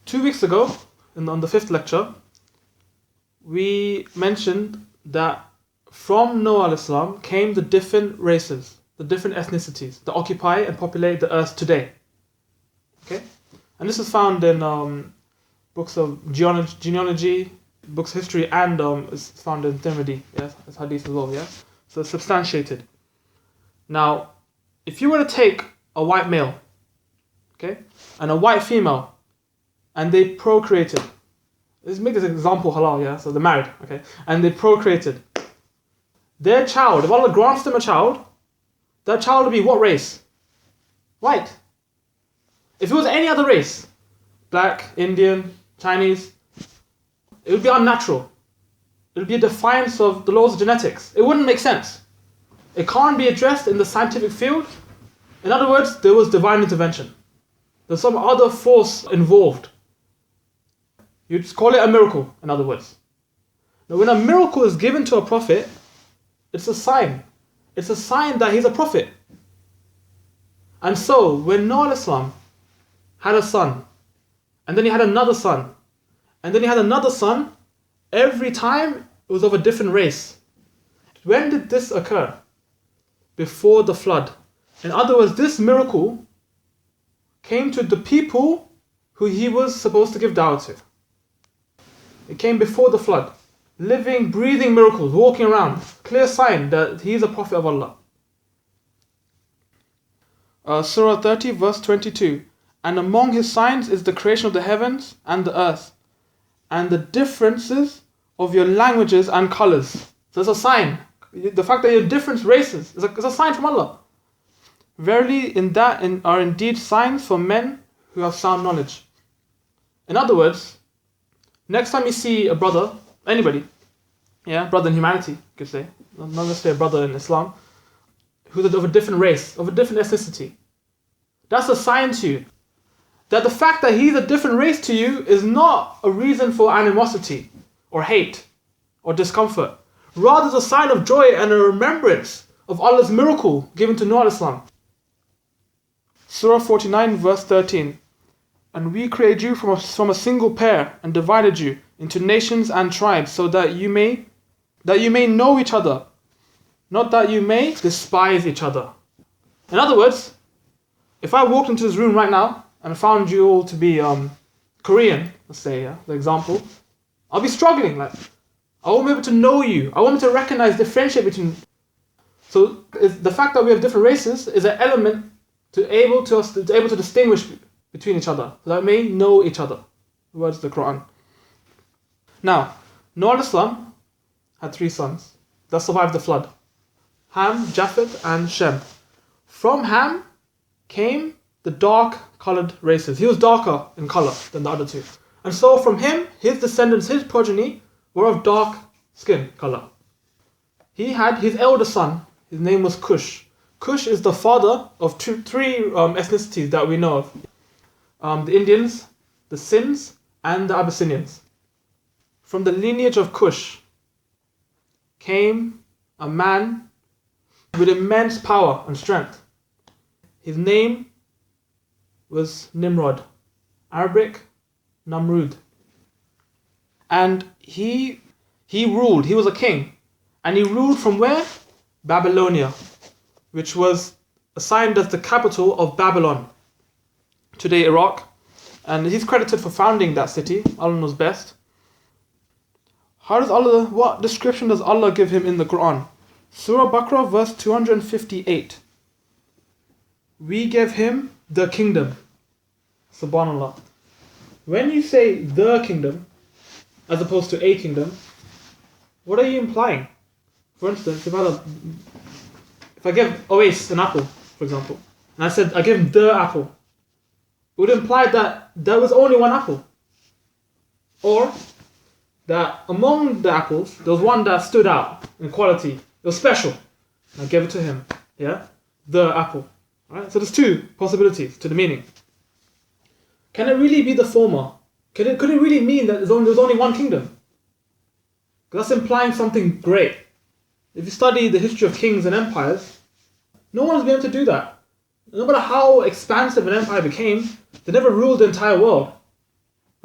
2 weeks ago, on the 5th lecture, we mentioned that from Noah al-Islam came the different races, the different ethnicities that occupy and populate the earth today. Okay? And this is found in books of genealogy, books of history, and it's found in Tirmidhi, yes, it's hadith as well, yeah? So it's substantiated. Now, if you were to take a white male, okay, and a white female, and they procreated, let's make this example halal, yeah, so they're married, okay, and they procreated, their child, if Allah grants them a child, that child will be what race? White. If it was any other race, black, Indian, Chinese, it would be unnatural. It would be a defiance of the laws of genetics. It wouldn't make sense. It can't be addressed in the scientific field. In other words, there was divine intervention. There's some other force involved. You just call it a miracle, in other words. Now, when a miracle is given to a prophet, it's a sign. It's a sign that he's a prophet. And so, when Noah al-Islam had a son, and then he had another son, and then he had another son, every time it was of a different race. When did this occur? Before the flood. In other words, this miracle came to the people who he was supposed to give dawah to. It came before the flood. Living, breathing miracles, walking around. Clear sign that he is a prophet of Allah. Surah 30 verse 22. And among his signs is the creation of the heavens and the earth, and the differences of your languages and colors. So it's a sign. The fact that you're different races is a sign from Allah. Verily, in that are indeed signs for men who have sound knowledge. In other words, next time you see a brother, anybody, yeah, brother in humanity, you could say, not necessarily a brother in Islam, who's of a different race, of a different ethnicity, that's a sign to you that the fact that he's a different race to you is not a reason for animosity or hate or discomfort. Rather, it's a sign of joy and a remembrance of Allah's miracle given to Noah al-Islam. Surah 49 verse 13. And we created you from a single pair and divided you into nations and tribes so that you may know each other, not that you may despise each other. In other words, if I walked into this room right now and found you all to be Korean, let's say, yeah, the example, I'll be struggling. Like, I won't be able to know you. I won't be able to recognize, differentiate between. So the fact that we have different races is an element to able to distinguish between each other, so that we may know each other. The words of the Quran. Now, Noah al-Islam had 3 sons that survived the flood: Ham, Japheth, and Shem. From Ham came the dark-colored races. He was darker in color than the other 2. And so from him, his descendants, his progeny, were of dark skin color. He had his elder son, his name was Cush. Cush is the father of 3 ethnicities that we know of. The Indians, the Sinds, and the Abyssinians. From the lineage of Cush came a man with immense power and strength. His name was Nimrod, Arabic, Namrud. And he ruled, he was a king. And he ruled from where? Babylonia, which was assigned as the capital of Babylon, today Iraq. And he's credited for founding that city. Allah knows best. What description does Allah give him in the Quran? Surah Baqarah verse 258. We gave him the kingdom. Subhanallah. When you say the kingdom, as opposed to a kingdom, what are you implying? For instance, if I give Oais an apple, for example, and I said I gave him the apple, it would imply that there was only one apple. Or that among the apples, there was one that stood out in quality. It was special. And I gave it to him. Yeah? The apple. Right? So there's 2 possibilities to the meaning. Can it really be the former? Could it really mean that there's only one kingdom? Because that's implying something great. If you study the history of kings and empires, no one's been able to do that. No matter how expansive an empire became, they never ruled the entire world.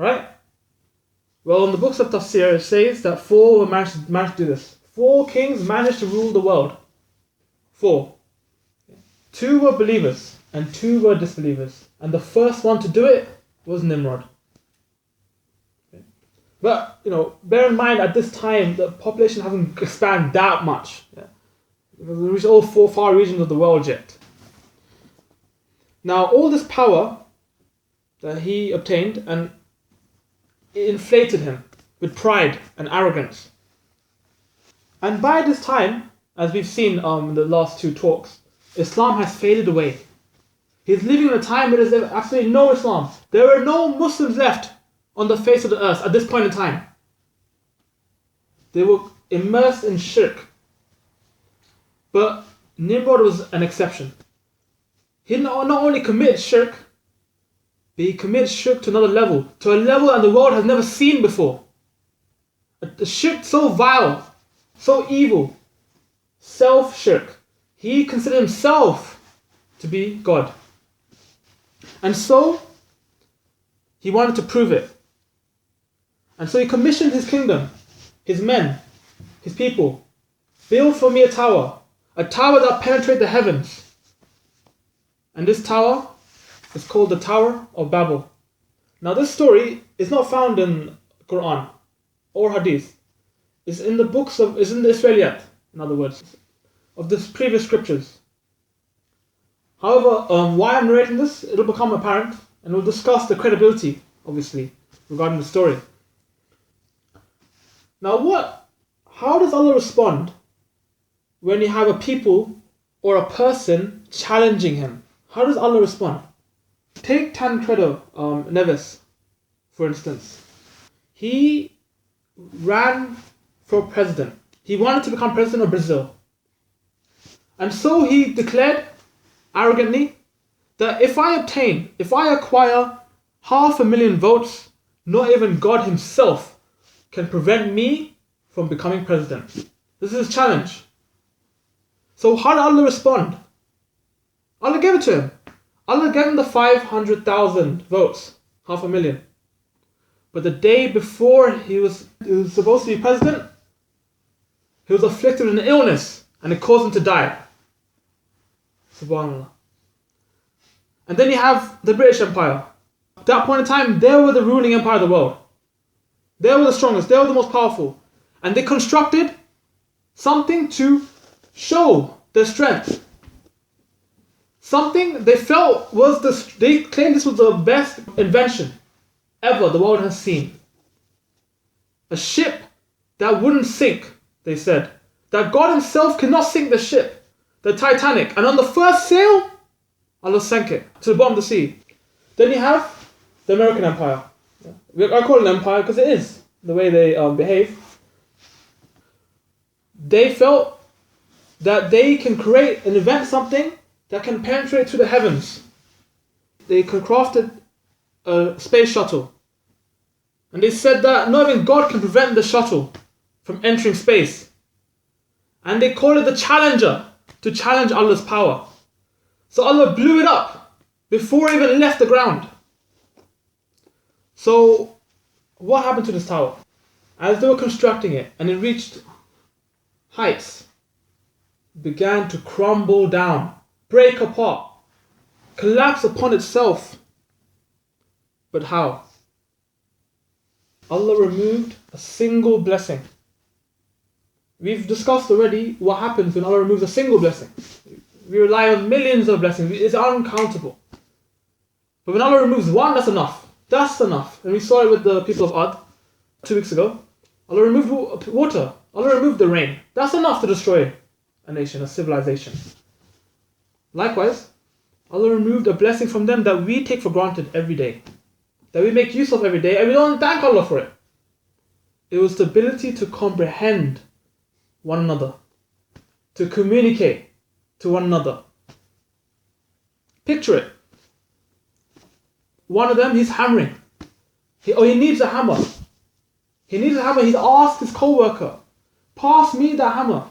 Right? Well, in the books of Tafsir, it says that 4 were managed to do this. 4 kings managed to rule the world. 4. 2 were believers and 2 were disbelievers. And the first one to do it was Nimrod. Okay. But, bear in mind at this time, the population hasn't expanded that much. Yeah. Because we reached all 4 far regions of the world yet. Now, all this power that he obtained, and it inflated him with pride and arrogance. And by this time, as we've seen in the last 2 talks, Islam has faded away. He's living in a time where there's absolutely no Islam. There are no Muslims left on the face of the earth at this point in time. They were immersed in shirk. But Nimrod was an exception. He not only committed shirk, but he committed shirk to another level, to a level that the world has never seen before. A shirk so vile, so evil, self-shirk. He considered himself to be God. And so, he wanted to prove it. And so he commissioned his kingdom, his men, his people. Build for me a tower that penetrates the heavens. And this tower is called the Tower of Babel. Now this story is not found in Quran or Hadith. It's in the it's in the Israeliyat, in other words, of the previous scriptures. However, why I'm narrating this, it'll become apparent, and we'll discuss the credibility, obviously, regarding the story. Now how does Allah respond when you have a people or a person challenging him? How does Allah respond? Take Tancredo Neves, for instance. He ran for president. He wanted to become president of Brazil. And so he declared arrogantly that if I acquire 500,000 votes, not even God himself can prevent me from becoming president. This is his challenge. So how did Allah respond? Allah gave it to him. Allah gave him the 500,000 votes, 500,000. But the day before he was supposed to be president, he was afflicted with an illness and it caused him to die. Subhanallah. And then you have the British Empire. At that point in time, they were the ruling empire of the world. They were the strongest, they were the most powerful. And they constructed something to show their strength. Something they felt they claimed this was the best invention ever the world has seen. A ship that wouldn't sink, they said. That God himself cannot sink the ship, the Titanic. And on the first sail, Allah sank it to the bottom of the sea. Then you have the American Empire. I call it an empire because it is, the way they behave. They felt that they can create and invent something that can penetrate through the heavens. They crafted a space shuttle. And they said that not even God can prevent the shuttle from entering space. And they called it the Challenger, to challenge Allah's power. So Allah blew it up before it even left the ground. So what happened to this tower? As they were constructing it and it reached heights, it began to crumble down, break apart, collapse upon itself. But how? Allah removed a single blessing. We've discussed already what happens when Allah removes a single blessing. We rely on millions of blessings. It's uncountable. But when Allah removes one, that's enough. That's enough. And we saw it with the people of Ad 2 weeks ago. Allah removed water. Allah removed the rain. That's enough to destroy a nation, a civilization. Likewise, Allah removed a blessing from them that we take for granted every day, that we make use of every day, and we don't thank Allah for it. It was the ability to comprehend one another, to communicate to one another. Picture it. One of them, he's hammering. He needs a hammer. He needs a hammer. He's asked his co-worker, pass me the hammer.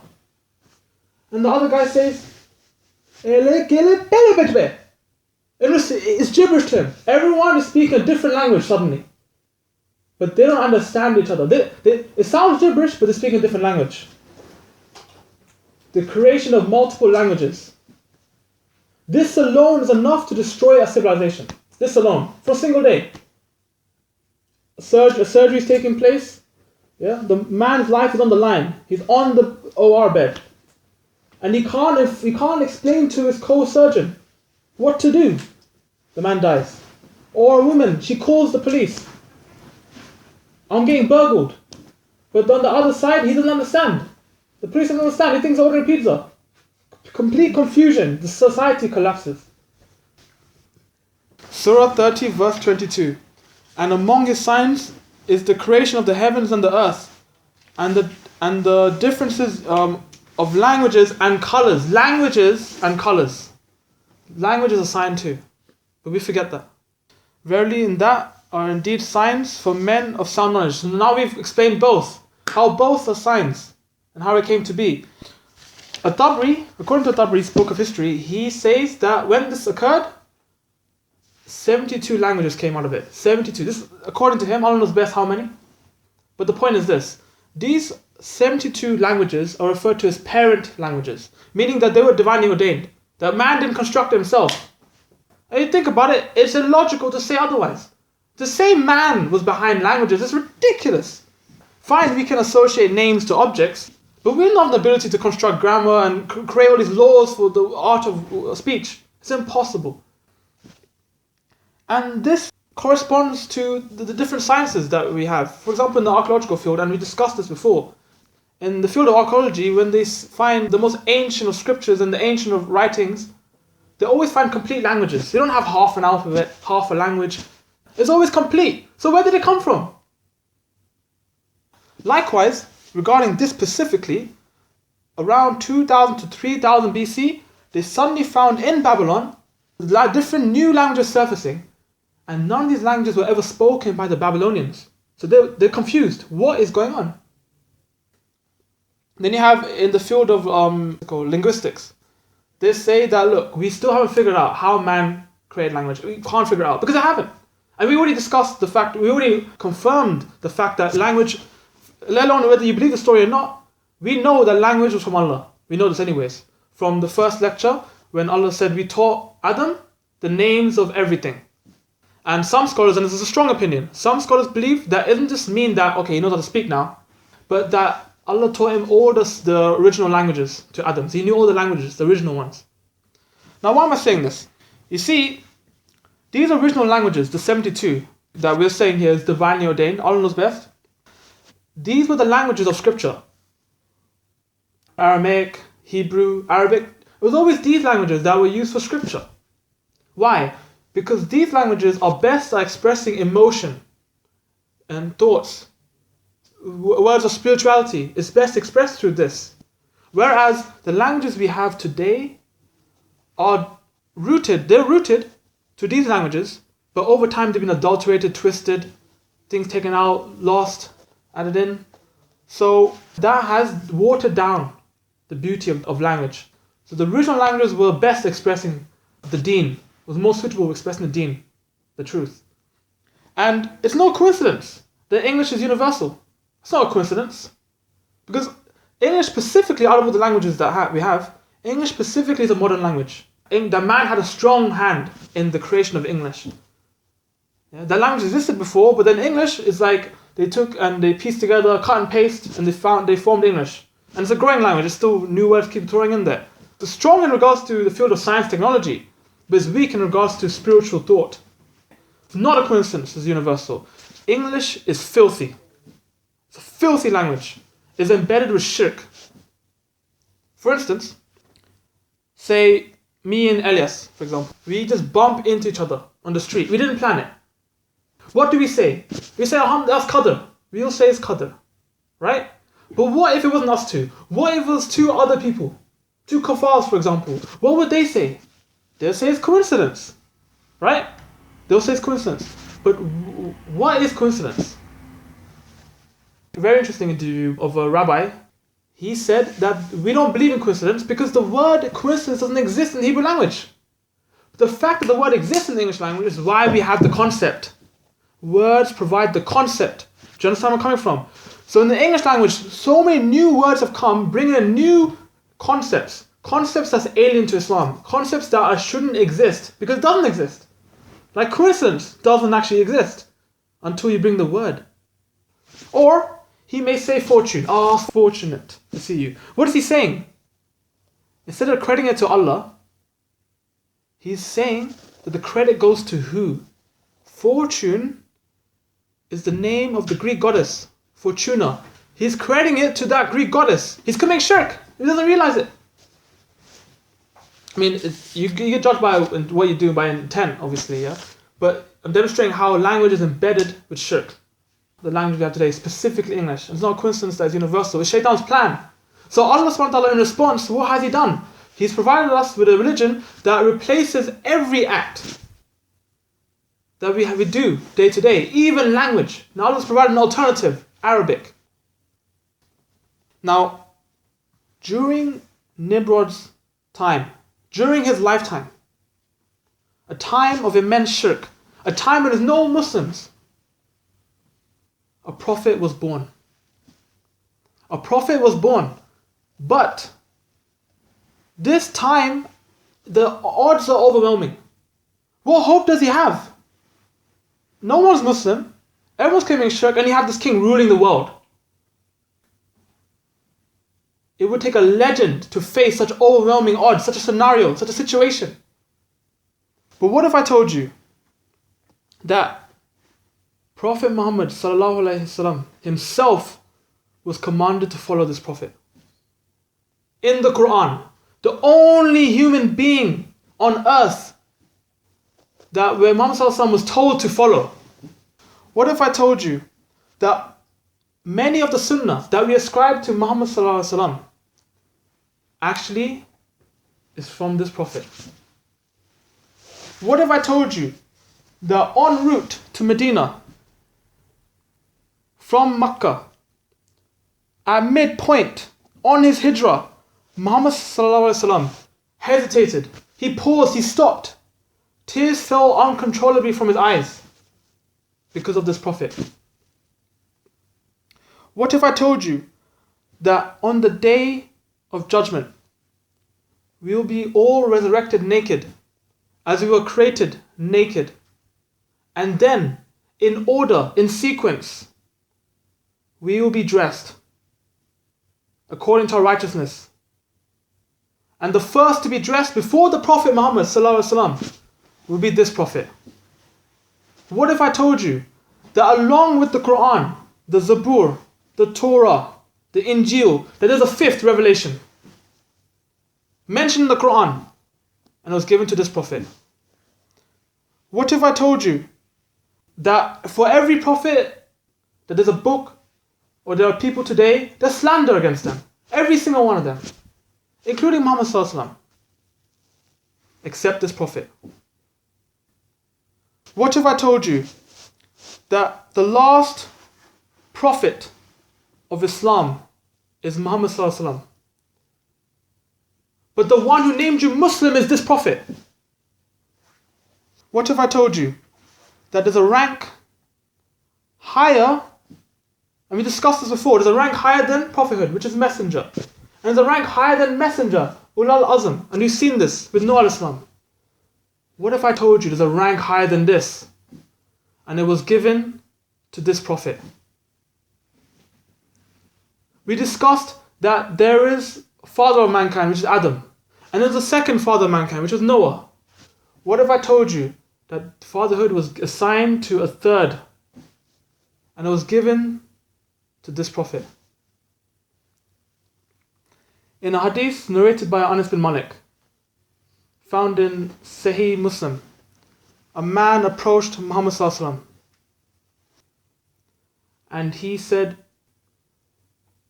And the other guy says, it's gibberish to him. Everyone is speaking a different language suddenly. but they don't understand each other. It sounds gibberish, but they speak a different language. The creation of multiple languages. This alone is enough to destroy a civilization. This alone, for a single day. A surgery is taking place. Yeah, the man's life is on the line. He's on the OR bed, and he can't explain to his co-surgeon what to do. The man dies. Or a woman, she calls the police. I'm getting burgled. But on the other side, he doesn't understand. The police doesn't understand. He thinks he's ordering pizza. Complete confusion. The society collapses. Surah 30, verse 22. And among his signs is the creation of the heavens and the earth, and the differences of languages and colors. Languages and colors. Language is a sign too, but we forget that. Verily in that are indeed signs for men of sound knowledge. So now we've explained both, how both are signs and how it came to be. At-Tabri, according to Tabri's book of history, he says that when this occurred, 72 languages came out of it. 72. This, according to him, Allah knows best how many. But the point is this. These 72 languages are referred to as parent languages, meaning that they were divinely ordained. That man didn't construct himself. And you think about it, it's illogical to say otherwise. The same man was behind languages. It's ridiculous. Fine, we can associate names to objects, but we don't have the ability to construct grammar and create all these laws for the art of speech. It's impossible. And this corresponds to the different sciences that we have. For example, in the archaeological field, and we discussed this before, in the field of archaeology, when they find the most ancient of scriptures and the ancient of writings, they always find complete languages. They don't have half an alphabet, half a language. It's always complete. So where did it come from? Likewise, regarding this specifically, around 2000 to 3000 BC, they suddenly found in Babylon different new languages surfacing, and none of these languages were ever spoken by the Babylonians. So they're confused. What is going on? Then you have in the field of linguistics, they say that, look, we still haven't figured out how man created language. We can't figure it out because they haven't. And we already discussed the fact, we already confirmed the fact that language, let alone whether you believe the story or not, we know that language was from Allah. We know this anyways. From the first lecture, when Allah said we taught Adam the names of everything. And some scholars, and this is a strong opinion, some scholars believe that it doesn't just mean that, okay, he knows how to speak now, but that Allah taught him all the original languages to Adam. So he knew all the languages, the original ones. Now why am I saying this? You see, these original languages, the 72, that we're saying here is divinely ordained, Allah knows best. These were the languages of scripture. Aramaic, Hebrew, Arabic. It was always these languages that were used for scripture. Why? Because these languages are best at expressing emotion and thoughts. Words of spirituality is best expressed through this. Whereas the languages we have today are rooted to these languages, but over time they've been adulterated, twisted, things taken out, lost, added in. So that has watered down the beauty of language. So the original languages were best expressing the deen, was more suitable for expressing the deen, the truth. And it's no coincidence that English is universal. It's not a coincidence. Because English specifically, out of all the languages that we have, English specifically is a modern language. The man had a strong hand in the creation of English. Yeah, that language existed before, but then English is like they took and they pieced together, cut and paste, and they formed English. And it's a growing language. It's still new words keep throwing in there. It's strong in regards to the field of science technology, but it's weak in regards to spiritual thought. It's not a coincidence. It's universal. English is filthy. It's a filthy language. It's embedded with shirk. For instance, say me and Elias, for example, we just bump into each other on the street. We didn't plan it. What do we say? We say, that's Qadr. We'll say it's Qadr. Right? But what if it wasn't us two? What if it was two other people? Two kuffars, for example. What would they say? They'll say it's coincidence. Right? They'll say it's coincidence. But what is coincidence? A very interesting interview of a rabbi. He said that we don't believe in coincidence because the word coincidence doesn't exist in the Hebrew language. The fact that the word exists in the English language is why we have the concept. Words provide the concept Do you understand where I'm coming from? So in the English language, so many new words have come, bringing in new concepts. Concepts that's alien to Islam. Concepts that shouldn't exist, because it doesn't exist. Like coincidence doesn't actually exist until you bring the word. Or, he may say fortune. Ah, fortunate to see you. What is he saying? Instead of crediting it to Allah, he's saying that the credit goes to who? Fortune is the name of the Greek goddess, Fortuna. He's crediting it to that Greek goddess. He's committing shirk. He doesn't realize it. I mean, you get judged by what you do by intent, obviously, yeah? But I'm demonstrating how language is embedded with shirk. The language we have today, specifically English. It's not a coincidence that it's universal. It's Shaitan's plan. So Allah subhanahu wa ta'ala, in response, what has He done? He's provided us with a religion that replaces every act that we do day to day, even language. Now Allah's provided an alternative, Arabic. Now, during Nimrod's time, during his lifetime, a time of immense shirk, a time when there's no Muslims, a prophet was born. A prophet was born. But this time, the odds are overwhelming. What hope does he have? No one's Muslim, everyone's committing shirk, and you have this king ruling the world. It would take a legend to face such overwhelming odds, such a scenario, such a situation. But what if I told you that Prophet Muhammad ﷺ himself was commanded to follow this prophet? In the Quran, the only human being on earth that where Muhammad ﷺ was told to follow. What if I told you that many of the sunnah that we ascribe to Muhammad ﷺ actually is from this prophet? What if I told you that en route to Medina, from Makkah, at midpoint on his hijrah, Muhammad ﷺ hesitated, he paused, he stopped. Tears fell uncontrollably from his eyes because of this prophet. What if I told you that on the day of judgment, we will be all resurrected naked, as we were created naked, and then, in order, in sequence, we will be dressed according to our righteousness. And the first to be dressed before the Prophet Muhammad ﷺ will be this prophet. What if I told you that along with the Quran, the Zabur, the Torah, the Injil, that there's a fifth revelation mentioned in the Quran, and it was given to this prophet? What if I told you that for every prophet that there's a book, or there are people today that slander against them, every single one of them, including Muhammad ﷺ, except this prophet? What if I told you that the last prophet of Islam is Muhammad ﷺ, but the one who named you Muslim is this prophet? What if I told you that there's a rank higher, and we discussed this before, there's a rank higher than prophethood, which is messenger, and there's a rank higher than messenger, Ulul Azm, and you've seen this with Nuh al-Islam. What if I told you there's a rank higher than this, and it was given to this prophet? We discussed that there is a father of mankind, which is Adam, and there's a second father of mankind, which is Noah. What if I told you that fatherhood was assigned to a third, and it was given to this prophet? In a hadith narrated by Anas bin Malik, found in Sahih Muslim, a man approached Muhammad ﷺ and he said,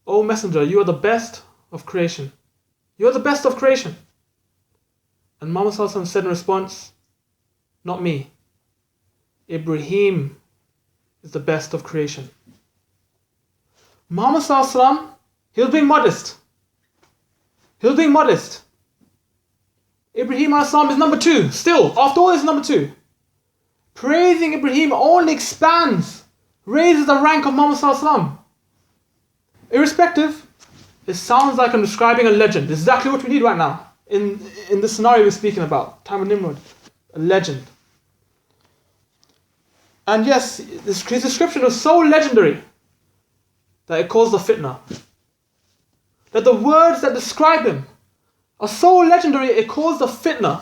"O Messenger, you are the best of creation. You are the best of creation." And Muhammad ﷺ said in response, "Not me. Ibrahim is the best of creation." Muhammad ﷺ, he was being modest. He was being modest. Ibrahim a.s. is number two. Still, after all, is number two. Praising Ibrahim only expands raises the rank of Muhammad sallallahu alaihi wasallam. Irrespective, it sounds like I'm describing a legend. It's exactly what we need right now. In the scenario we're speaking about, time of Nimrod, a legend. And yes, his description was so legendary that it caused a fitna. That the words that describe him are so legendary, it caused a fitna.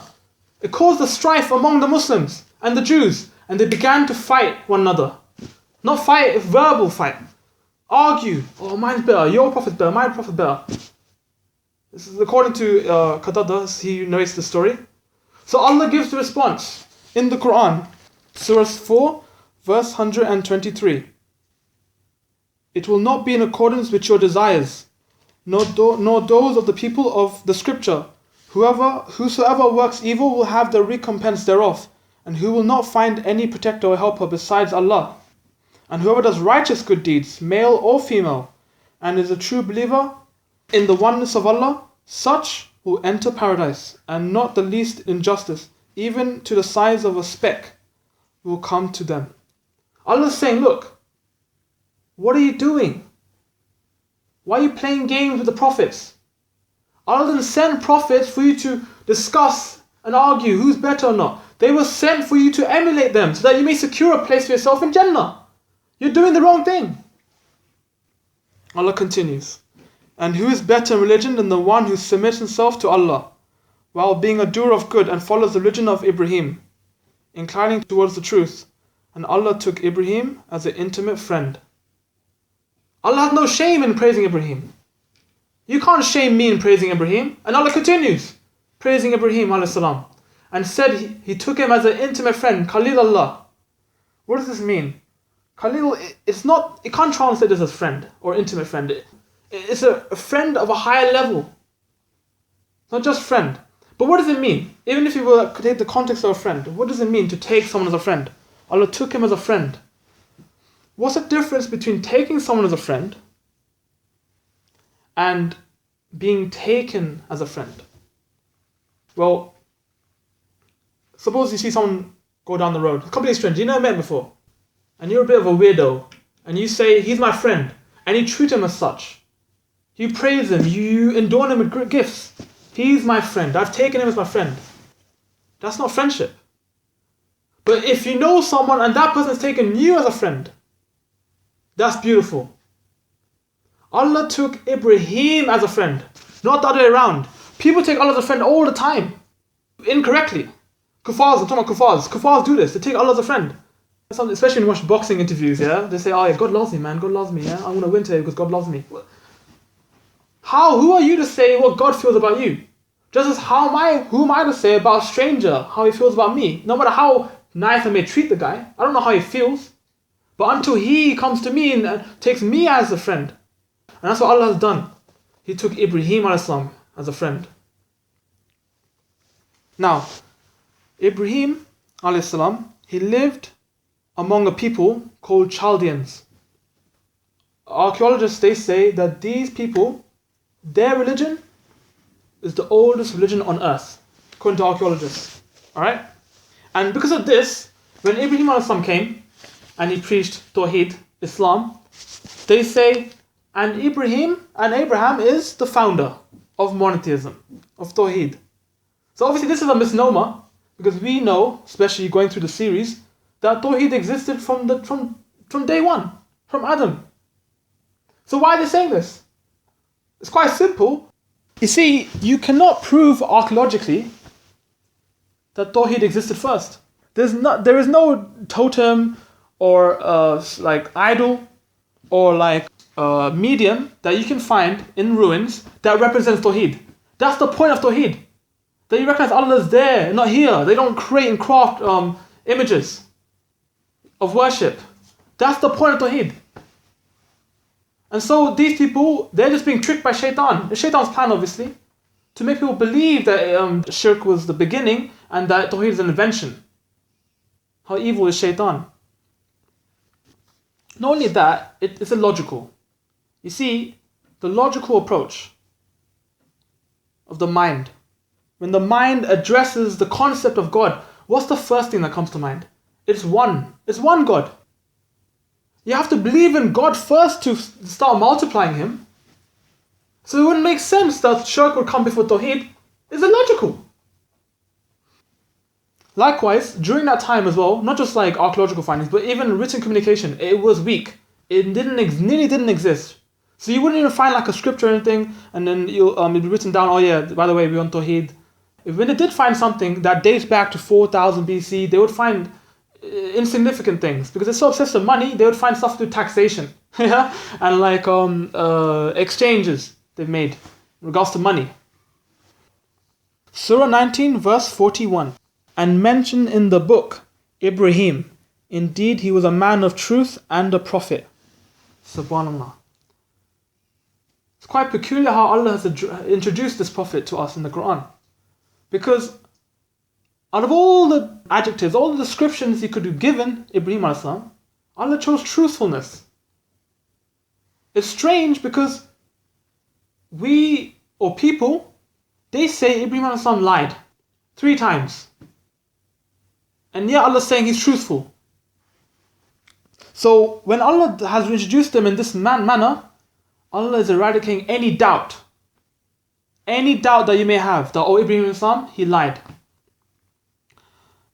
It caused a strife among the Muslims and the Jews, and they began to fight one another. Not fight, a verbal fight. Argue. Oh, mine's better, your prophet's better, my prophet's better. This is according to Qatada, he narrates the story. So Allah gives the response in the Quran, Surah 4, verse 123. It will not be in accordance with your desires, nor those of the people of the scripture. Whosoever works evil will have the recompense thereof, and who will not find any protector or helper besides Allah. And whoever does righteous good deeds, male or female, and is a true believer in the oneness of Allah, such will enter paradise, and not the least injustice, even to the size of a speck, will come to them. Allah is saying, look, what are you doing? Why are you playing games with the prophets? Allah didn't send prophets for you to discuss and argue who's better or not. They were sent for you to emulate them so that you may secure a place for yourself in Jannah. You're doing the wrong thing. Allah continues, and who is better in religion than the one who submits himself to Allah, while being a doer of good and follows the religion of Ibrahim, inclining towards the truth. And Allah took Ibrahim as an intimate friend. Allah had no shame in praising Ibrahim. You can't shame me in praising Ibrahim. And Allah continues praising Ibrahim alayhi salam, and said he took him as an intimate friend, Khalil Allah. What does this mean? Khalil, it can't translate this as friend or intimate friend. It's a friend of a higher level. Not just friend. But what does it mean? Even if you were to take the context of a friend, what does it mean to take someone as a friend? Allah took him as a friend. What's the difference between taking someone as a friend and being taken as a friend? Well, suppose you see someone go down the road, a complete stranger, you never met before, and you're a bit of a weirdo, and you say, he's my friend, and you treat him as such. You praise him, you adorn him with gifts. He's my friend, I've taken him as my friend. That's not friendship. But if you know someone and that person's taken you as a friend, that's beautiful. Allah took Ibrahim as a friend, not the other way around. People take Allah as a friend all the time, incorrectly. Kuffars, I'm talking about kuffars. Kuffars do this, they take Allah as a friend. Especially when you watch boxing interviews, yeah? They say, oh yeah, God loves me, man, God loves me, yeah? I'm going to win today because God loves me. Who are you to say what God feels about you? Just as who am I to say about a stranger how he feels about me? No matter how nice I may treat the guy, I don't know how he feels. But until he comes to me and takes me as a friend. And that's what Allah has done. He took Ibrahim as a friend. Now, Ibrahim he lived among a people called Chaldeans. Archaeologists, they say that these people, their religion is the oldest religion on earth, according to archaeologists. Alright? And because of this, when Ibrahim came and he preached Tawheed, Islam, they say, and Abraham is the founder of monotheism, of Tawheed. So obviously this is a misnomer, because we know, especially going through the series, that Tawheed existed from day one, from Adam. So why are they saying this? It's quite simple. You see, you cannot prove archaeologically that Tawheed existed first. There is no totem or idol or medium that you can find in ruins that represents Tawheed. That's the point of Tawheed. That you recognize Allah is there, not here. They don't create and craft images of worship. That's the point of Tawheed. And so these people, they're just being tricked by shaitan. It's shaitan's plan, obviously, to make people believe that shirk was the beginning and that Tawheed is an invention. How evil is shaitan? Not only that, it's illogical. You see, the logical approach of the mind, when the mind addresses the concept of God, what's the first thing that comes to mind? It's one. It's one God. You have to believe in God first to start multiplying Him. So it wouldn't make sense that shirk would come before Tawheed. It's illogical. Likewise, during that time as well, not just like archaeological findings, but even written communication, it was weak. It nearly didn't exist. So you wouldn't even find like a scripture or anything, and then it'd be written down, oh yeah, by the way, we're on Tawheed. When they did find something that dates back to 4000 BC, they would find insignificant things. Because they're so obsessed with money, they would find stuff to do taxation. Yeah? And like exchanges they've made in regards to money. Surah 19 verse 41. And mention in the book Ibrahim. Indeed, he was a man of truth and a prophet. Subhanallah. It's quite peculiar how Allah has introduced this prophet to us in the Quran. Because out of all the adjectives, all the descriptions he could have given Ibrahim a.s., Allah chose truthfulness. It's strange because we, or people, they say Ibrahim a.s. lied 3 times. And yet Allah is saying he's truthful. So when Allah has introduced them in this manner, Allah is eradicating any doubt. Any doubt that you may have that, oh, Ibrahim a.s., he lied.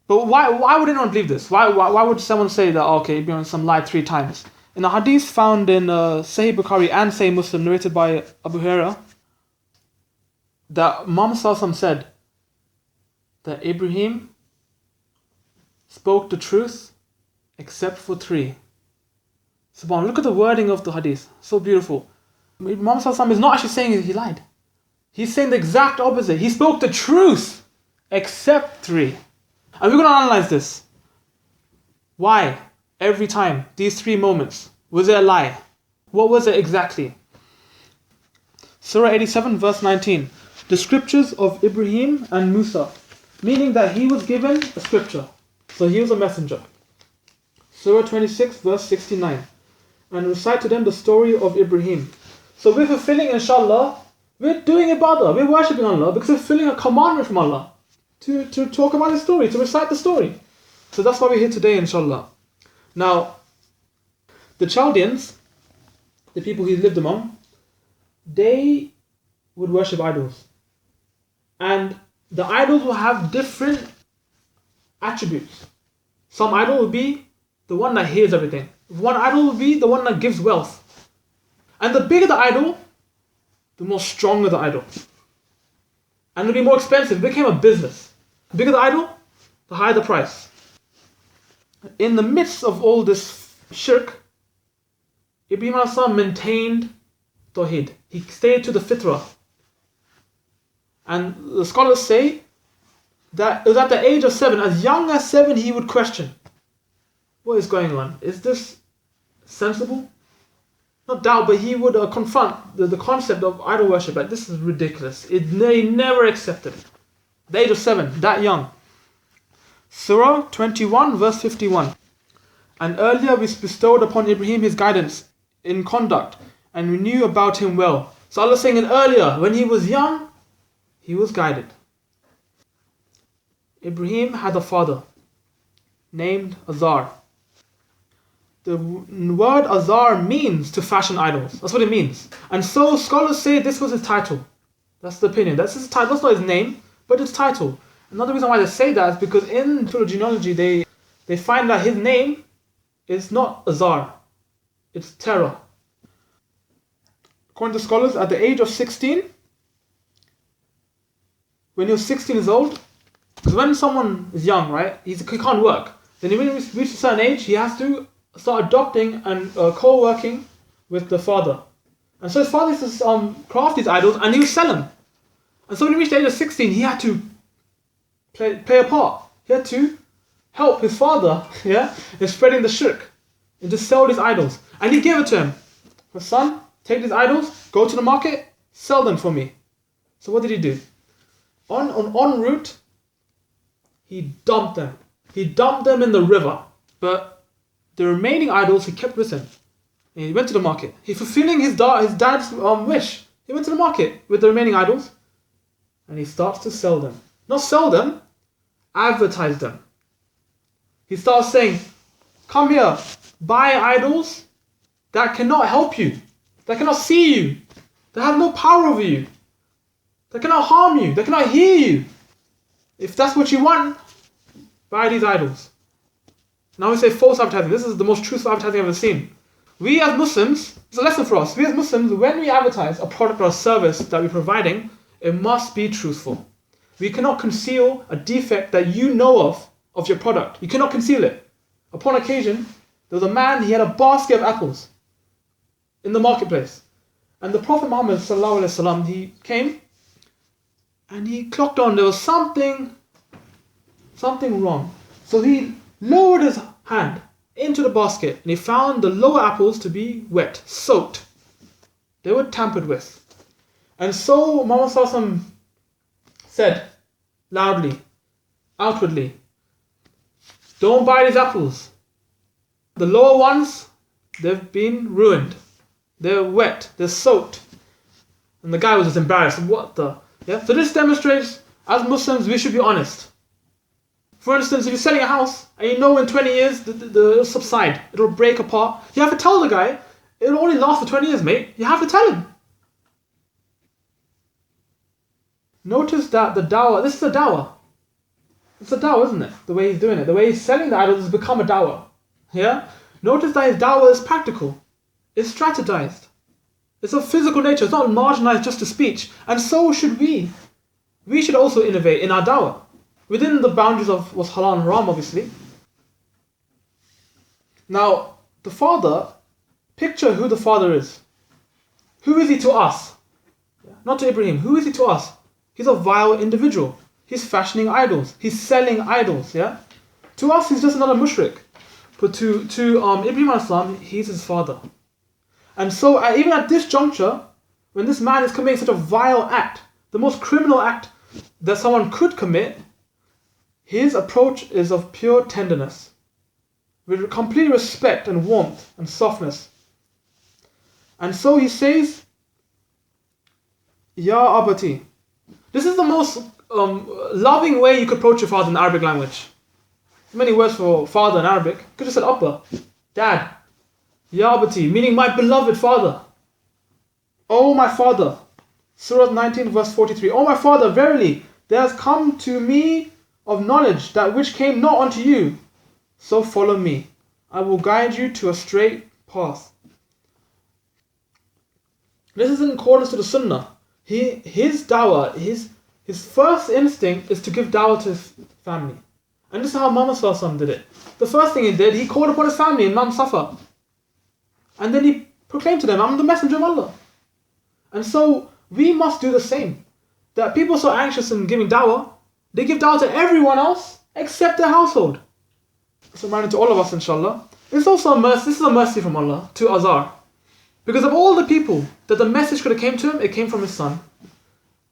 But why would anyone believe this? Why would someone say that, okay, Ibrahim a.s. lied 3 times? In a hadith found in Sahih Bukhari and Sahih Muslim, narrated by Abu Hurairah, that Muhammad said that Ibrahim spoke the truth except for 3. Subhanallah, look at the wording of the hadith. So beautiful. Muhammad is not actually saying he lied. He's saying the exact opposite. He spoke the truth except 3. And we're going to analyze this. Why? Every time, these 3 moments. Was it a lie? What was it exactly? Surah 87 verse 19. The scriptures of Ibrahim and Musa. Meaning that he was given a scripture. So he was a messenger. Surah 26 verse 69. And recite to them the story of Ibrahim. So we're fulfilling, inshaAllah, we're doing ibadah, we're worshipping Allah because we're fulfilling a commandment from Allah to talk about his story, to recite the story. So that's why we're here today, inshaAllah. Now, the Chaldeans, the people he lived among, they would worship idols. And the idols will have different attributes. Some idol will be the one that hears everything. One idol will be the one that gives wealth. And the bigger the idol, the more stronger the idol. And it'll be more expensive. It became a business. The bigger the idol, the higher the price. In the midst of all this shirk, Ibrahim a.s. maintained Tawheed. He stayed to the fitrah. And the scholars say that it was at the age of 7, as young as 7, he would question, what is going on? Is this sensible? Not doubt, but he would confront the concept of idol worship. Like, this is ridiculous. He never accepted it. At the age of 7, that young. Surah 21 verse 51. And earlier we bestowed upon Ibrahim his guidance in conduct, and we knew about him well. So Allah is saying that earlier, when he was young, he was guided. Ibrahim had a father named Azar. The word Azar means to fashion idols. That's what it means. And so scholars say this was his title. That's the opinion. That's his title. That's not his name, but his title. Another reason why they say that is because in genealogy they find that his name is not Azar. It's Terah. According to scholars, at the age of 16, when he was 16 years old, because when someone is young, right, he can't work. Then when he reaches a certain age, he has to start adopting and co-working with the father. And so his father used to craft these idols and he would sell them. And so when he reached the age of 16, he had to play a part. He had to help his father, in spreading the shirk and to sell these idols. And he gave it to him. Son, take these idols, go to the market, sell them for me. So what did he do? En route, he dumped them. He dumped them in the river. But the remaining idols he kept with him. And he went to the market. He's fulfilling his dad's wish. He went to the market with the remaining idols. And he starts to sell them. Not sell them, advertise them. He starts saying, come here, buy idols that cannot help you, that cannot see you, that have no power over you, that cannot harm you, that cannot hear you. If that's what you want, buy these idols. Now we say false advertising. This is the most truthful advertising I've ever seen. We as Muslims, it's a lesson for us. We as Muslims, when we advertise a product or a service that we're providing, it must be truthful. We cannot conceal a defect that you know of your product. You cannot conceal it. Upon occasion, there was a man, he had a basket of apples in the marketplace. And the Prophet Muhammad sallallahu alaihi wasallam, he came and he clocked on there was something wrong. So he lowered his hand into the basket and he found the lower apples to be wet, soaked. They were tampered with. And so Muhammad sallallahu alaihi wasallam said loudly, outwardly, don't buy these apples. The lower ones, they've been ruined. They're wet, they're soaked. And the guy was just embarrassed. What the? Yeah. So this demonstrates, as Muslims, we should be honest. For instance, if you're selling a house and you know in 20 years it'll subside, it'll break apart, you have to tell the guy, it'll only last for 20 years, mate. You have to tell him. Notice that the dawah, this is a dawah. It's a dawah, isn't it? The way he's doing it. The way he's selling the idols has become a dawah. Yeah? Notice that his dawah is practical. It's strategized. It's of physical nature. It's not marginalized just to speech. And so should we. We should also innovate in our dawah. Within the boundaries of what's halal and haram, obviously. Now, the father, picture who the father is. Who is he to us? Not to Ibrahim. Who is he to us? He's a vile individual. He's fashioning idols. He's selling idols, yeah? To us, he's just another mushrik. But to Ibrahim as-salam, he's his father. And so, even at this juncture, when this man is committing such a vile act, the most criminal act that someone could commit, his approach is of pure tenderness, with complete respect and warmth and softness. And so he says, Ya Abati. This is the most loving way you could approach your father in the Arabic language. Many words for father in Arabic. You could have said Abba, Dad. Ya Abati, meaning my beloved father. Oh my father. Surah 19 verse 43. Oh my father, verily, there has come to me of knowledge that which came not unto you. So follow me. I will guide you to a straight path. This is in accordance to the Sunnah. His dawah, his first instinct is to give dawah to his family. And this is how Muhammad sallallahu alaihi wasallam did it. The first thing he did, he called upon his family in Mount Safa. And then he proclaimed to them, I'm the messenger of Allah. And so we must do the same. That people are so anxious in giving dawah, they give dawah to everyone else except their household. It's a reminder to all of us, inshaAllah. It's also a mercy, this is a mercy from Allah to Azar. Because of all the people that the message could have came to him, it came from his son.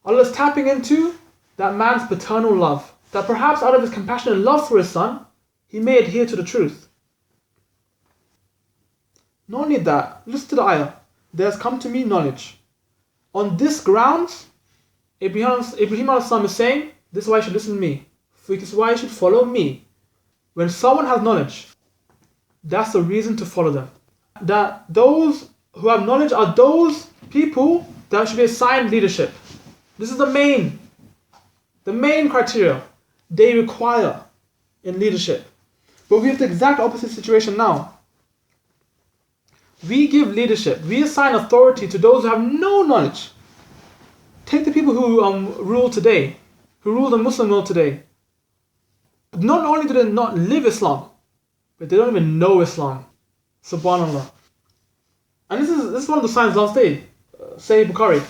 Allah is tapping into that man's paternal love. That perhaps out of his compassion and love for his son, he may adhere to the truth. Not only that, listen to the ayah. There has come to me knowledge. On this grounds, Ibrahim al-Islam is saying, this is why you should listen to me. This is why you should follow me. When someone has knowledge, that's the reason to follow them. That those who have knowledge are those people that should be assigned leadership. This is the main criteria they require in leadership. But we have the exact opposite situation now. We give leadership, we assign authority to those who have no knowledge. Take the people who rule today, who rule the Muslim world today. Not only do they not live Islam, but they don't even know Islam. Subhanallah. And this is one of the signs last day, say Bukhari,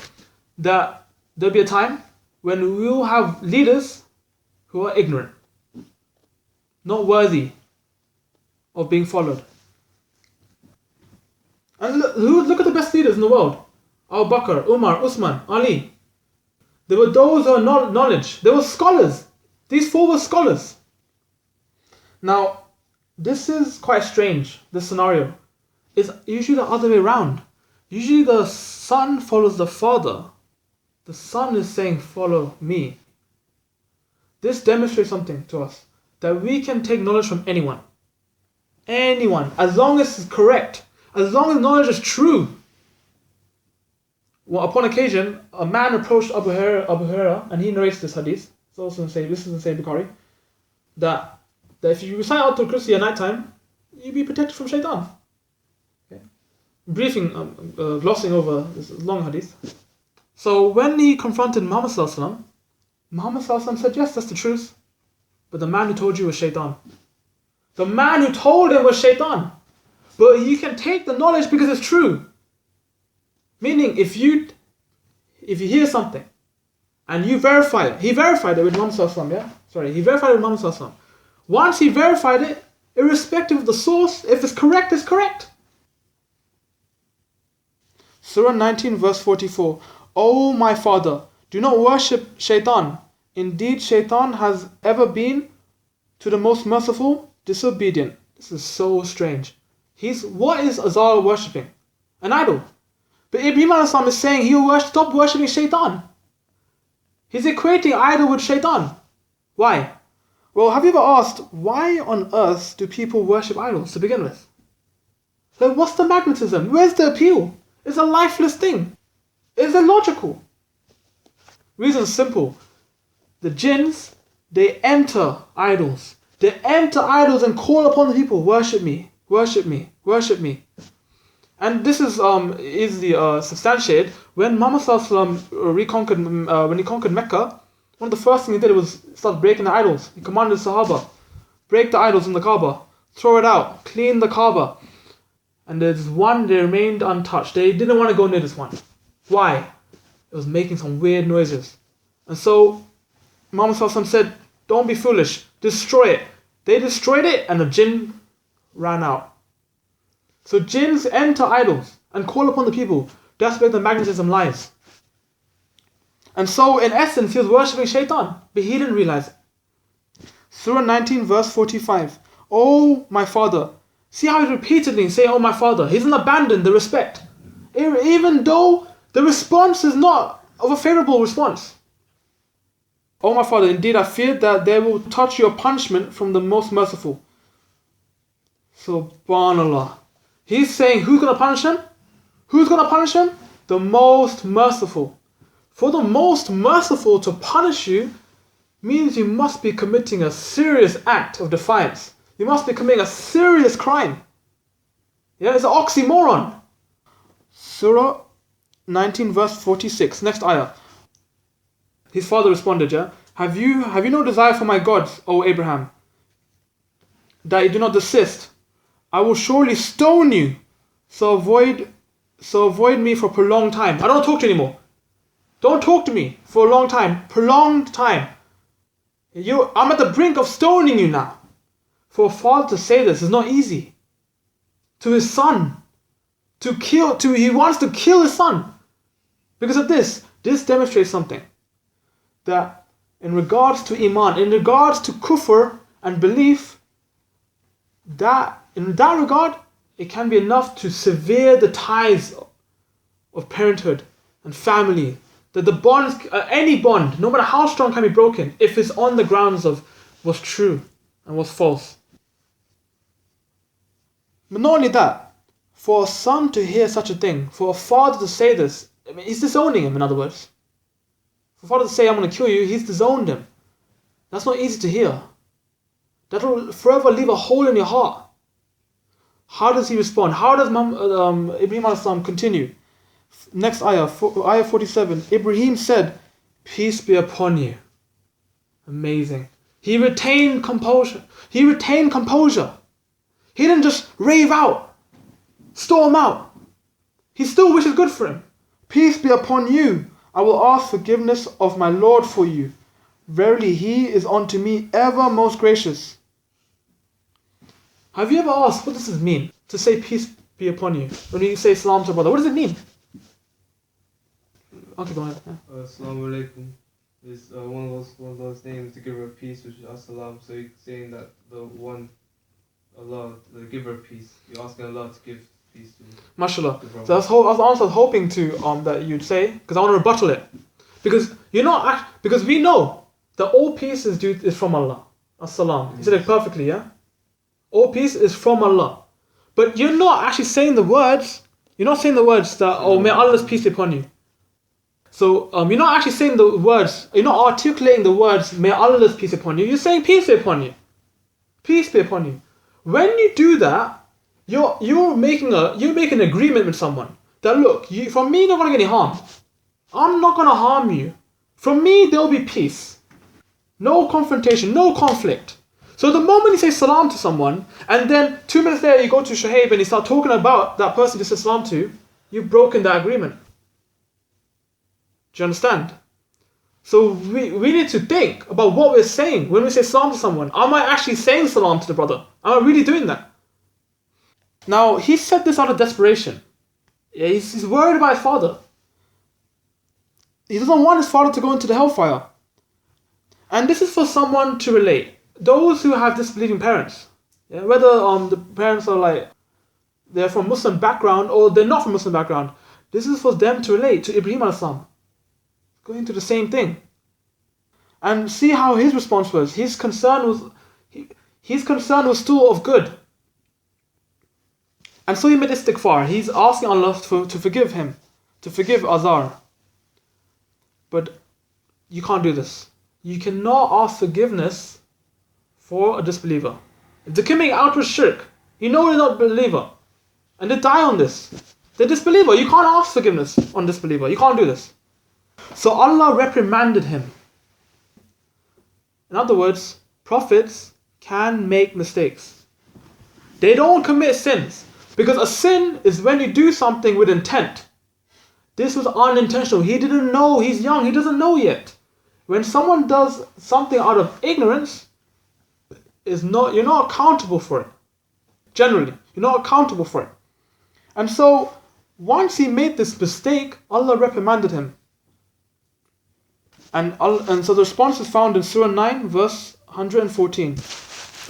that there'll be a time when we will have leaders who are ignorant, not worthy of being followed. And look at the best leaders in the world. Abu Bakr, Umar, Usman, Ali. There were those who had knowledge. They were scholars. These four were scholars. Now, this is quite strange, this scenario. It's usually the other way around. Usually the son follows the father. The son is saying, follow me. This demonstrates something to us, that we can take knowledge from anyone. Anyone. As long as it's correct. As long as knowledge is true. Well, upon occasion, a man approached Abu Hurairah, and he narrates this hadith. It's also in Sahih, this is in Sahih Bukhari. That if you recite Ayatul Kursi at night time, you'll be protected from shaitan. Okay. Briefing, glossing over this long hadith. So when he confronted Muhammad Sallallahu Alaihi Wasallam, Muhammad Sallallahu Alaihi Wasallam said, yes, that's the truth. But the man who told you was shaitan. The man who told him was shaitan. But you can take the knowledge because it's true. Meaning, if you hear something and you verify it, he verified it with Muhammad Sallallahu Alaihi Wasallam, yeah? Sorry, he verified it with Muhammad Sallallahu Alaihi Wasallam. Once he verified it, irrespective of the source, if it's correct, it's correct. Surah 19 verse 44. O my father, do not worship shaitan. Indeed, shaitan has ever been to the most merciful disobedient. This is so strange. What is Azar worshipping? An idol. But Ibrahim a.s. is saying he will stop worshipping shaitan. He's equating idol with shaitan. Why? Well, have you ever asked, why on earth do people worship idols to begin with? Like, what's the magnetism? Where's the appeal? It's a lifeless thing. It's illogical. Reason is simple. The jinns, they enter idols. They enter idols and call upon the people, worship me, worship me, worship me. And this is easily substantiated when Muhammad Sallallahu Alaihi Wasallam when he conquered Mecca. One of the first things he did was start breaking the idols. He commanded the Sahaba, break the idols in the Kaaba, throw it out, clean the Kaaba. And there's one, they remained untouched. They didn't want to go near this one. Why? It was making some weird noises. And so Muhammad Sallallahu Alaihi Wasallam said, don't be foolish, destroy it. They destroyed it and the jinn ran out. So jinns enter idols and call upon the people. That's where the magnetism lies. And so in essence he was worshipping shaitan, but he didn't realize it. Surah 19 verse 45. Oh my father. See how he's repeatedly saying, oh my father. He doesn't abandon the respect. Even though the response is not of a favorable response. Oh my father, indeed I fear that they will touch your punishment from the most merciful. Subhanallah. He's saying, who's going to punish him? Who's going to punish him? The most merciful. For the most merciful to punish you means you must be committing a serious act of defiance. You must be committing a serious crime. Yeah, it's an oxymoron. Surah 19 verse 46. Next ayah. His father responded, yeah, Have you no desire for my gods, O Abraham, that you do not desist? I will surely stone you, so avoid me for a prolonged time. I don't talk to you anymore. Don't talk to me for a long time. Prolonged time. I'm at the brink of stoning you now. For a father to say this is not easy. To his son. He wants to kill his son. Because of this demonstrates something. That in regards to Iman, in regards to kufr and belief, that in that regard, it can be enough to sever the ties of parenthood and family. That the bonds, any bond, no matter how strong, can be broken if it's on the grounds of what's true and what's false. But not only that, for a son to hear such a thing, for a father to say this, I mean, he's disowning him, in other words. For a father to say, I'm going to kill you, he's disowned him. That's not easy to hear. That will forever leave a hole in your heart. How does he respond? How does Ibrahim a.s. continue? Next ayah, ayah 47. Ibrahim said, peace be upon you. Amazing. He retained composure. He didn't just rave out, storm out. He still wishes good for him. Peace be upon you. I will ask forgiveness of my Lord for you. Verily, he is unto me ever most gracious. Have you ever asked, what does this mean? To say peace be upon you. When you say salam to a brother, what does it mean? Okay, go ahead. Yeah. Assalamu alaikum is one of those names, the giver of peace, which is as-salam. So you're saying that the one, Allah, the giver of peace, you're asking Allah to give peace to you. MashaAllah. So that's the answer I was hoping to that you'd say, because I want to rebuttal it. Because because we know that all peace is from Allah. As-salam. You said it perfectly, yeah? all peace is from Allah. But you're not actually saying the words. You're not saying the words that, oh, may Allah's peace be upon you. So you're not actually saying the words. You're not articulating the words, may Allah's peace be upon you. You're saying peace be upon you. Peace be upon you. When you do that, you're making an agreement with someone that, look, from me you're not going to get any harm. I'm not going to harm you. From me there'll be peace. No confrontation, no conflict. So the moment you say salam to someone, and then 2 minutes later you go to Shuhaib and you start talking about that person you said salam to, you've broken that agreement. Do you understand? So we need to think about what we're saying when we say salam to someone. Am I actually saying salam to the brother? Am I really doing that? Now, he said this out of desperation. He's worried about his father. He doesn't want his father to go into the hellfire. And this is for someone to relate. Those who have disbelieving parents, whether the parents are they're from Muslim background or they're not from Muslim background, this is for them to relate to Ibrahim a.s. going through the same thing. And see how his response was. His concern was still of good. And so he made istighfar. He's asking Allah to forgive him, to forgive Azar. But you can't do this. You cannot ask forgiveness for a disbeliever. If they're committing outward shirk, you know they're not a believer, and they die on this. They're disbeliever. You can't ask forgiveness on disbeliever. You can't do this. So Allah reprimanded him. In other words, prophets can make mistakes. They don't commit sins. Because a sin is when you do something with intent. This was unintentional. He didn't know. He's young. He doesn't know yet. When someone does something out of ignorance, you're not accountable for it. Generally, you're not accountable for it. And so, once he made this mistake, Allah reprimanded him. And so the response is found in Surah 9, verse 114.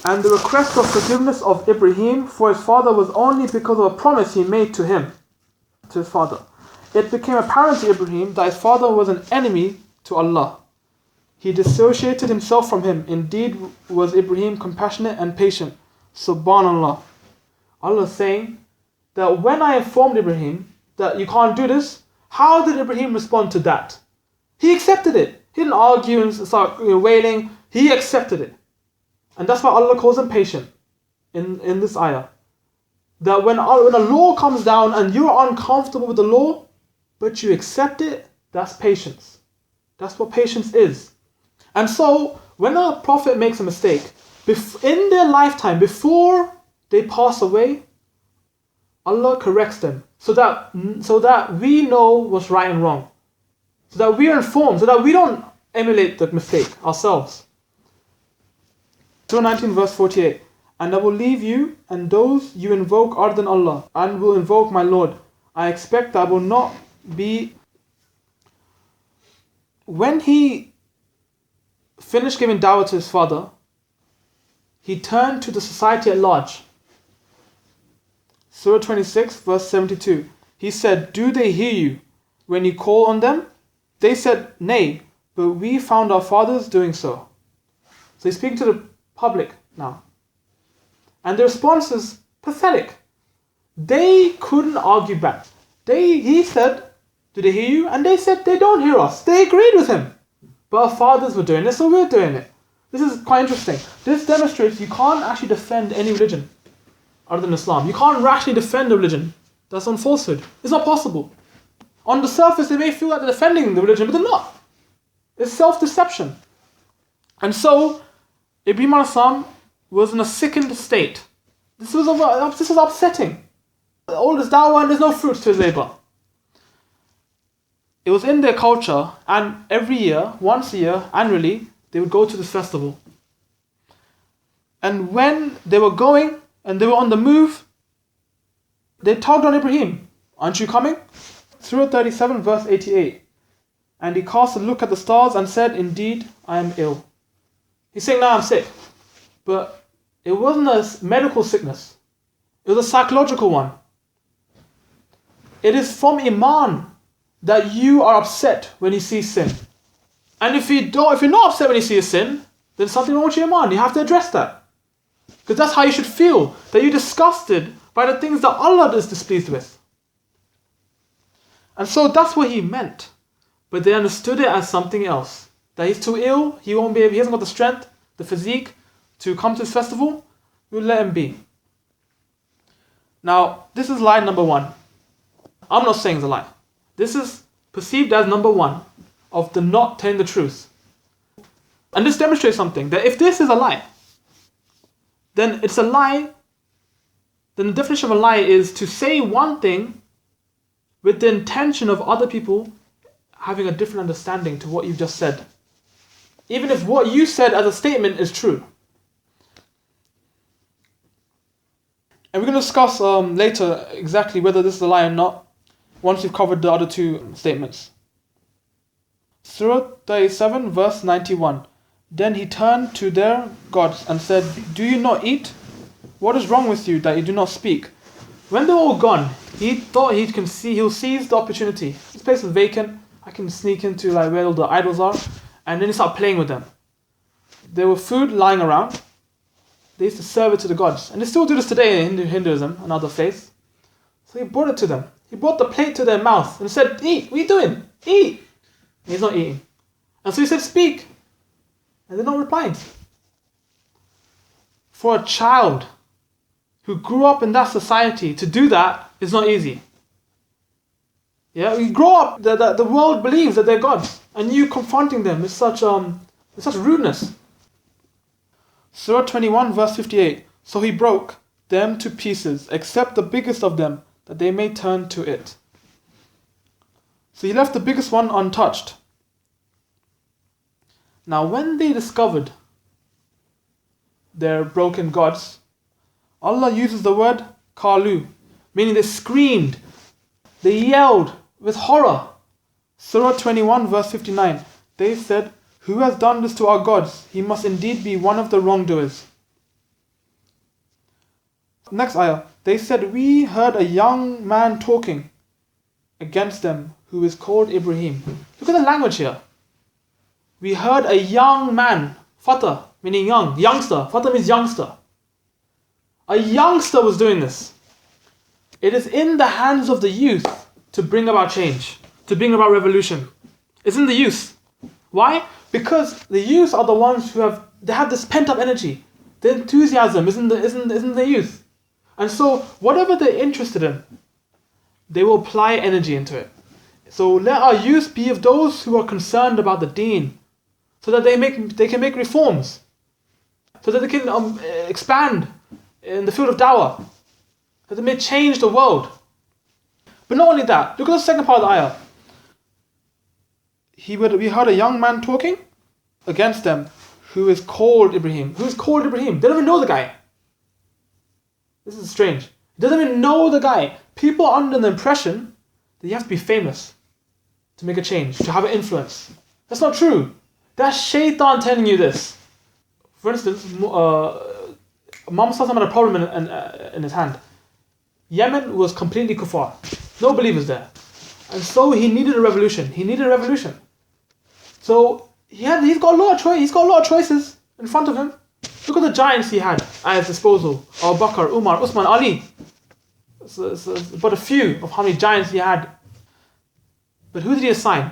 And the request of forgiveness of Ibrahim for his father was only because of a promise he made to him, to his father. It became apparent to Ibrahim that his father was an enemy to Allah. He dissociated himself from him. Indeed was Ibrahim compassionate and patient. Subhanallah. Allah is saying that when I informed Ibrahim that you can't do this, how did Ibrahim respond to that? He accepted it. He didn't argue and start wailing. He accepted it. And that's why Allah calls him patient in this ayah. That when a law comes down and you're uncomfortable with the law, but you accept it, that's patience. That's what patience is. And so, when a prophet makes a mistake, in their lifetime, before they pass away, Allah corrects them so that we know what's right and wrong. So that we are informed, so that we don't emulate the mistake ourselves. Surah 19 verse 48. And I will leave you and those you invoke other than Allah, and will invoke my Lord. I expect that I will not be... When he finished giving dawah to his father, he turned to the society at large. Surah 26 verse 72. He said, do they hear you when you call on them? They said, nay, but we found our fathers doing so. So he's speaking to the public now. And the response is pathetic. They couldn't argue back. He said, do they hear you? And they said, they don't hear us. They agreed with him. But our fathers were doing it, so we're doing it. This is quite interesting. This demonstrates you can't actually defend any religion other than Islam. You can't rationally defend a religion that's on falsehood. It's not possible. On the surface, they may feel like they're defending the religion, but they're not. It's self-deception. And so, Ibrahim a.s. was in a sickened state. This was upsetting. All this dawah and there's no fruits to his labor. It was in their culture, and every year, once a year, annually, they would go to this festival. And when they were going and they were on the move, they tugged on Ibrahim. Aren't you coming? Surah 37 verse 88. And he cast a look at the stars and said, indeed, I am ill. He's saying, now I'm sick. But it wasn't a medical sickness. It was a psychological one. It is from Iman that you are upset when you see sin. And if you're not upset when you see a sin, then something wrong with your Iman. You have to address that. Because that's how you should feel, that you're disgusted by the things that Allah is displeased with. And so that's what he meant. But they understood it as something else. That he's too ill, he hasn't got the strength, the physique to come to this festival, we'll let him be. Now, this is lie number 1. I'm not saying it's a lie. This is perceived as number 1 of the not telling the truth. And this demonstrates something, that if this is a lie, then it's a lie, then the definition of a lie is to say one thing with the intention of other people having a different understanding to what you've just said. Even if what you said as a statement is true. And we're going to discuss later exactly whether this is a lie or not, once we've covered the other 2 statements. Surah 37 verse 91. Then he turned to their gods and said, do you not eat? What is wrong with you that you do not speak? When they were all gone, he thought he'll seize the opportunity. This place is vacant. I can sneak into like where all the idols are. And then he started playing with them. There were food lying around. They used to serve it to the gods. And they still do this today in Hinduism and other faiths. So he brought it to them. He brought the plate to their mouth and said, eat, what are you doing? Eat. And he's not eating. And so he said, speak. And they're not replying. For a child who grew up in that society, to do that is not easy. Yeah, you grow up, the world believes that they're gods. And you confronting them is such rudeness. Surah 21 verse 58. So he broke them to pieces, except the biggest of them, that they may turn to it. So he left the biggest one untouched. Now when they discovered their broken gods, Allah uses the word qalu, meaning they screamed, they yelled with horror. Surah 21 verse 59. They said, who has done this to our gods? He must indeed be one of the wrongdoers. Next ayah. They said, we heard a young man talking against them who is called Ibrahim. Look at the language here. We heard a young man, fata, meaning youngster. Fata means youngster. A youngster was doing this. It is in the hands of the youth to bring about change, to bring about revolution. It's in the youth. Why? Because the youth are the ones who have this pent-up energy. The enthusiasm is in the youth. And so whatever they're interested in, they will apply energy into it. So let our youth be of those who are concerned about the deen, so that they can make reforms, so that they can expand in the field of dawah, that they may change the world. But not only that, look at the second part of the ayah. We heard a young man talking against them who is called Ibrahim. Who is called Ibrahim? They don't even know the guy. This is strange. He doesn't even know the guy. People are under the impression that you have to be famous to make a change, to have an influence. That's not true. That's shaitan telling you this. For instance, Muhammad had a problem in his hand. Yemen was completely kuffar. No believers there. And so he needed a revolution. So he's got a lot of choices in front of him. Look at the giants he had at his disposal. Abu Bakr, Umar, Usman, Ali. It's but a few of how many giants he had. But who did he assign?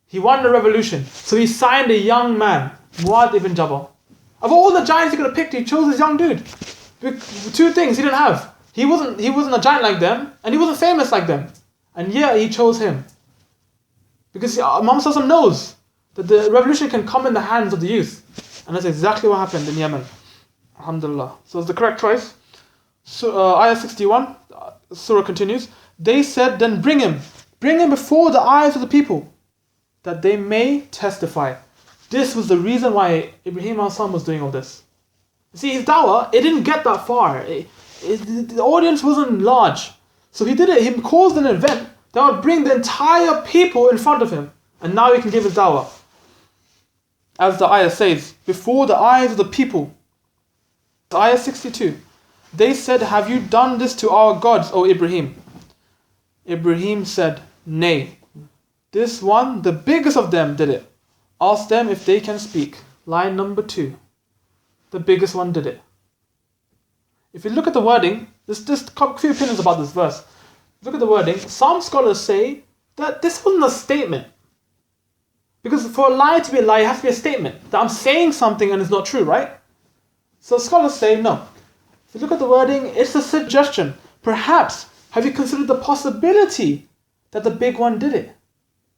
He won the revolution. So he signed a young man, Muad ibn Jabal. Of all the giants he could have picked, he chose this young dude. Two things he didn't have. He wasn't a giant like them, and he wasn't famous like them. And yet he chose him. Because Muhammad knows that the revolution can come in the hands of the youth. And that's exactly what happened in Yemen. Alhamdulillah. So it's the correct choice. So, ayah 61, surah continues. They said, then bring him before the eyes of the people, that they may testify. This was the reason why Ibrahim was doing all this. You see, his dawah, it didn't get that far. The audience wasn't large. So he did it, he caused an event that would bring the entire people in front of him. And now he can give his dawah. As the ayah says, before the eyes of the people. Ayah 62. They said, have you done this to our gods, O Ibrahim? Ibrahim said, nay. This one, the biggest of them, did it. Ask them if they can speak. Line number 2. The biggest one did it. If you look at the wording, there's just a few opinions about this verse. Look at the wording. Some scholars say that this wasn't a statement. Because for a lie to be a lie, it has to be a statement. That I'm saying something and it's not true, right? So scholars say no. If you look at the wording, it's a suggestion. Perhaps, have you considered the possibility that the big one did it?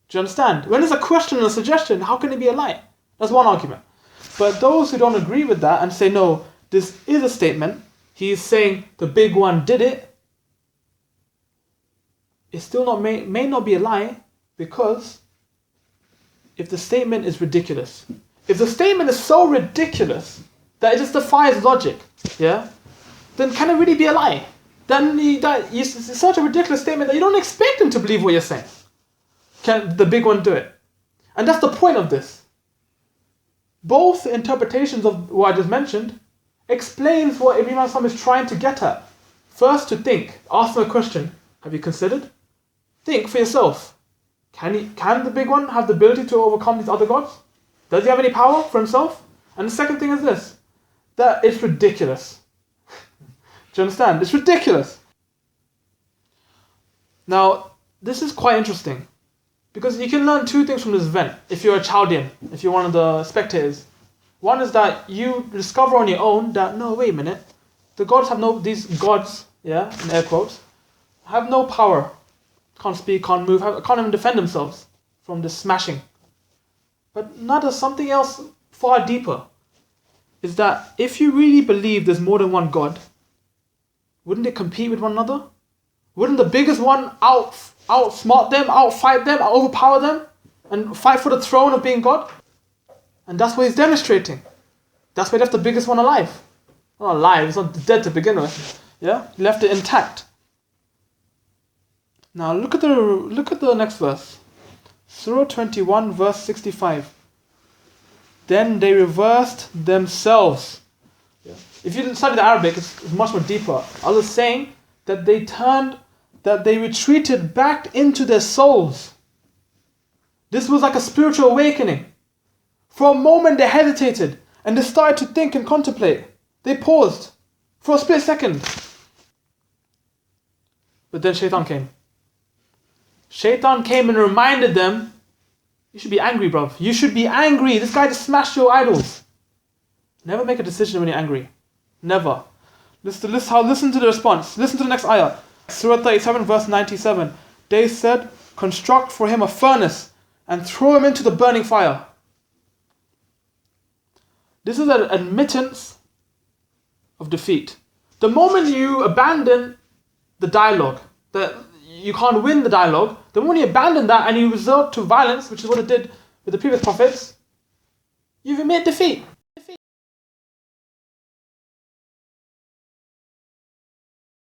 Do you understand? When it's a question and a suggestion, how can it be a lie? That's one argument. But those who don't agree with that and say, no, this is a statement, he is saying the big one did it, it still may not be a lie, because if the statement is ridiculous, if the statement is so ridiculous that it just defies logic, yeah, then can it really be a lie? Then it's such a ridiculous statement that you don't expect him to believe what you're saying. Can the big one do it? And that's the point of this. Both interpretations of what I just mentioned explains what Ibn Masam is trying to get at. First, to think, ask them a question. Have you considered? Think for yourself. Can the big one have the ability to overcome these other gods? Does he have any power for himself? And the second thing is this, that it's ridiculous. Do you understand? It's ridiculous. Now, this is quite interesting, because you can learn two things from this event if you're a Chaldean, if you're one of the spectators. One is that you discover on your own that, no, wait a minute, the gods have these gods, yeah, in air quotes, have no power. Can't speak, can't move, can't even defend themselves from this smashing. But now there's something else far deeper, is that if you really believe there's more than one God, wouldn't it compete with one another? Wouldn't the biggest one outsmart them, outfight them, overpower them, and fight for the throne of being God? And that's what he's demonstrating. That's why he left the biggest one alive. Not alive, it's not dead to begin with. Yeah, he left it intact. Now look at the next verse. Surah 21 verse 65. Then they reversed themselves. Yeah. If you study the Arabic, it's much more deeper. Allah is saying that they retreated back into their souls. This was like a spiritual awakening. For a moment they hesitated and they started to think and contemplate. They paused for a split second. But then Shaitan came. Shaitan came and reminded them, you should be angry, bruv. You should be angry. This guy just smashed your idols. Never make a decision when you're angry. Never. Listen to the response. Listen to the next ayah. Surah 37 verse 97. They said, construct for him a furnace and throw him into the burning fire. This is an admittance of defeat. The moment you abandon the dialogue, that you can't win the dialogue, the moment you abandon that and you resort to violence, which is what it did with the previous prophets, you've admitted defeat.